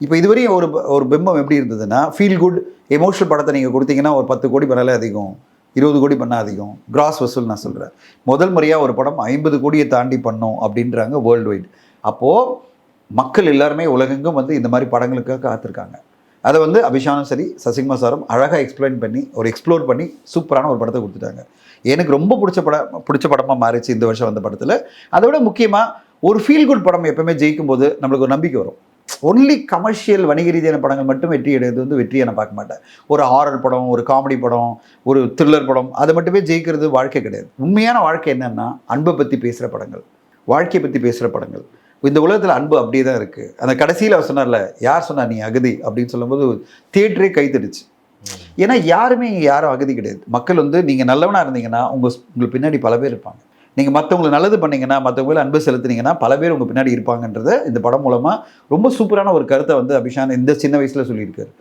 இப்போ இதுவரையும் ஒரு ஒரு பிம்பம் எப்படி இருந்ததுன்னா, ஃபீல் குட் எமோஷனல் படத்தை நீங்கள் கொடுத்தீங்கன்னா ஒரு 10 கோடி பண்ணாலே அதிகம், 20 கோடி பண்ணால் அதிகம். கிராஸ் வசூல் நான் சொல்கிறேன். முதல் முறையாக ஒரு படம் 50 கோடியை தாண்டி பண்ணோம் அப்படின்றாங்க வேர்ல்டு வைட். அப்போது மக்கள் எல்லாருமே உலகெங்கும் வந்து இந்த மாதிரி படங்களுக்காக காத்திருக்காங்க. அதை வந்து அபிஷானும் சரி, சசிகுமார் சாரும் அழகாக எக்ஸ்பிளைன் பண்ணி, எக்ஸ்ப்ளோர் பண்ணி சூப்பரான ஒரு படத்தை கொடுத்துட்டாங்க. எனக்கு ரொம்ப பிடிச்ச படமாக மாறிச்சு இந்த வருஷம் வந்த படத்தில். அதை விட முக்கியமாக ஒரு ஃபீல் குட் படம் எப்பவுமே ஜெயிக்கும் போது நம்மளுக்கு ஒரு நம்பிக்கை வரும். ஒன்லி கமர்ஷியல் வணிக ரீதியான படங்கள் மட்டும் வெற்றி அடைவது வந்து வெற்றியை நான் பார்க்க மாட்டேன். ஒரு ஹாரர் படம், ஒரு காமெடி படம், ஒரு த்ரில்லர் படம் அதை மட்டுமே ஜெயிக்கிறது வாழ்க்கை கிடையாது. உண்மையான வாழ்க்கை என்னன்னா அன்பை பற்றி பேசுகிற படங்கள், வாழ்க்கையை பற்றி பேசுகிற படங்கள். இந்த உலகத்தில் அன்பு அப்படியே தான் இருக்குது. அந்த கடைசியில் அவர் சொன்னார்ல, யார் சொன்னா நீ அகதி அப்படின்னு சொல்லும்போது தியேட்டரே கைத்தடிச்சு. ஏன்னா யாருமே இங்கே யாரும் அகதி கிடையாது. மக்கள் வந்து நீங்கள் நல்லவனாக இருந்தீங்கன்னா உங்களுக்கு பின்னாடி பல பேர் இருப்பாங்க. நீங்கள் மற்றவங்களுக்கு நல்லது பண்ணீங்கன்னா, மற்றவங்களுக்கு அன்பு செலுத்துனீங்கன்னா பல பேர் உங்கள் பின்னாடி இருப்பாங்கன்றத இந்த படம் மூலமாக ரொம்ப சூப்பரான ஒரு கருத்தை வந்து அபிஷான் இந்த சின்ன வயசில் சொல்லியிருக்காரு.